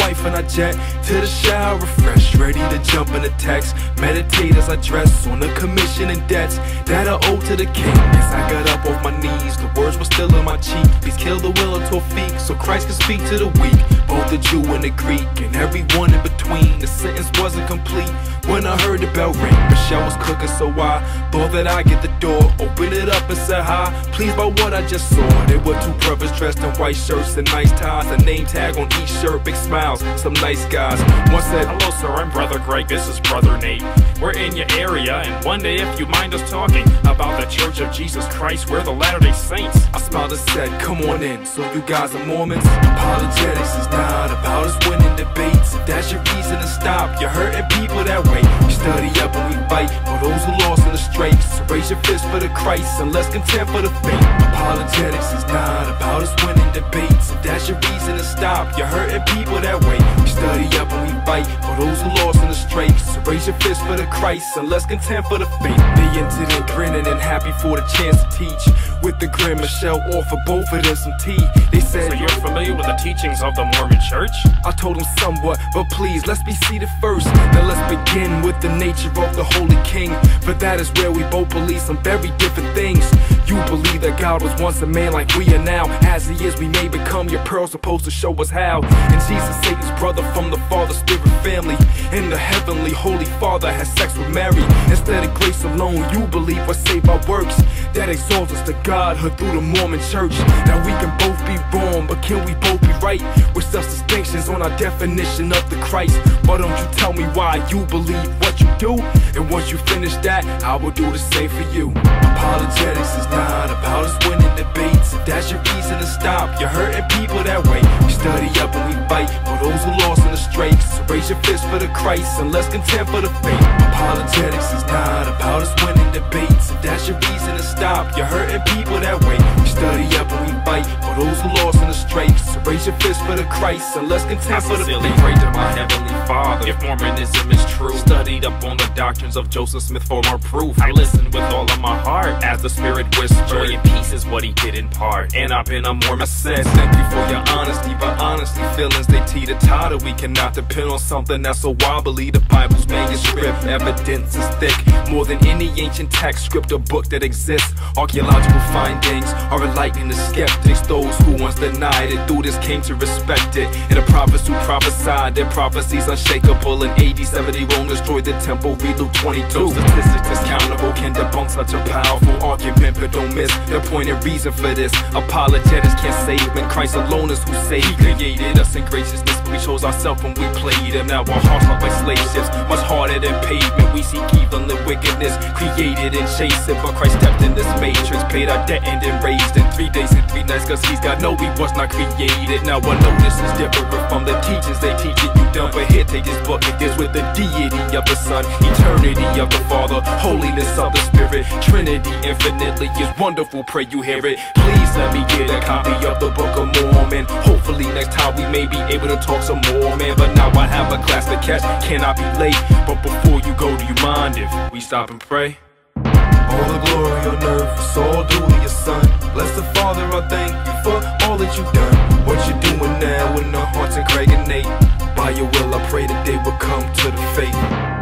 wife and I jet to the shower, refreshed, ready to jump in the text. Meditate as I dress on the commission and debts that I owe to the king. As I got up off my knees, the words were still in my cheek. Please kill the will of Tawfiq, so Christ can speak to the weak, both the Jew and the Greek, and everyone in between. The sentence wasn't complete when I heard the bell ring. Michelle was cooking, so I thought that I'd get the door, open it up and said hi, pleased by what I just saw. There were two brothers dressed in white shirts and nice ties, a name tag on each shirt, big smiles, some nice guys. One said, "Hello sir, I'm Brother Greg, this is Brother Nate. We're in your area and wonder if you mind us talking about the Church of Jesus Christ, we're the Latter-day Saints." I smiled and said, come on in, so you guys are Mormons? Apologetics is not about us winning debates. If that's your reason to stop, you're hurting people that way. We study up and we fight for those who lost in the straits. So raise your fist for the Christ and let's contend for the faith. Apologetics is not about us winning debates. If that's your reason to stop, you're hurting people that way. We study up and we fight for those who lost in the straits. So raise your fist for the Christ and let's contend for the faith. They entered in grinning and happy for the chance to teach. With the grin, Michelle offered both of them some tea. They said, "So you're familiar with the teachings of the Mormon Church?" I told them somewhat, but please, let's be seated first. Now let's begin with the nature of the Holy King, for that is where we both believe some very different things. You believe that God was once a man like we are now. As he is, we may become. Your pearl's supposed to show us how. And Jesus, Satan's brother from the Father Spirit family, and the heavenly Holy Father has sex with Mary. Instead of grace alone, you believe we're saved by works. That exalts us to Godhood through the Mormon Church. Now we can both be wrong, but can we both be right? With such distinctions on our definition of the Christ. Why don't you tell me why you believe what you do? And once you finish that, I will do the same for you. Apologetics is not about us winning debates. If that's your reason to stop, you're hurting people that way. We study up and we fight for those who lost in the straits. So raise your fist for the Christ and let's contend for the faith. Apologetics is not about us winning debates. If that's your reason to stop, you're hurting people that way. We study up and we fight for those who lost in the straits. So raise your fist for the Christ and let's contend for the faith. I sincerely pray to my heavenly Father, if Mormonism is true, studied up on the doctrines of Joseph Smith for more proof. I listened with all of my heart as the Spirit whispered, joy and peace is what he did in part, and I've been a Mormon since. Thank you for your honesty, but honestly feelings they teeter-totter. We cannot depend on something that's so wobbly. The Bible's manuscript evidence is thick, more than any ancient text, script or book that exists. Archaeological findings are enlightening the skeptics, those who once denied it. Through this came to respect it, and the prophets who prophesied their prophecies unshakable. In AD 70 Rome destroyed the temple, read Luke 22. Statistics discountable can debunk such a powerful argument, but don't miss the point and reason for this. Apologetics can't save when Christ alone is who saved. He created us in graciousness, but we chose ourselves when we played him. Now our hearts are like slave ships, much harder than pavement. We seek evil and wickedness, created and chased it, but Christ stepped in this matrix, paid our debt and then raised in 3 days and 3 nights, cause he's God, no, he was not created. Now I know this is different from the teachings they teach it, you done, but here take this book, it deals with the deity of the Son, eternity of the Father, holiness of the Spirit, Trinity infinitely is wonderful, pray you hear it. Please let me get a copy of the Book of Mormon. Hopefully next time we may be able to talk some more, man. But now I have a class to catch, can I be late? But before you go, do you mind if we stop and pray? All the glory on earth is all due to your Son. Bless the Father, I thank you for all that you've done. What you're doing now in the hearts of Craig and Nate. By your will I pray that they will come to the faith.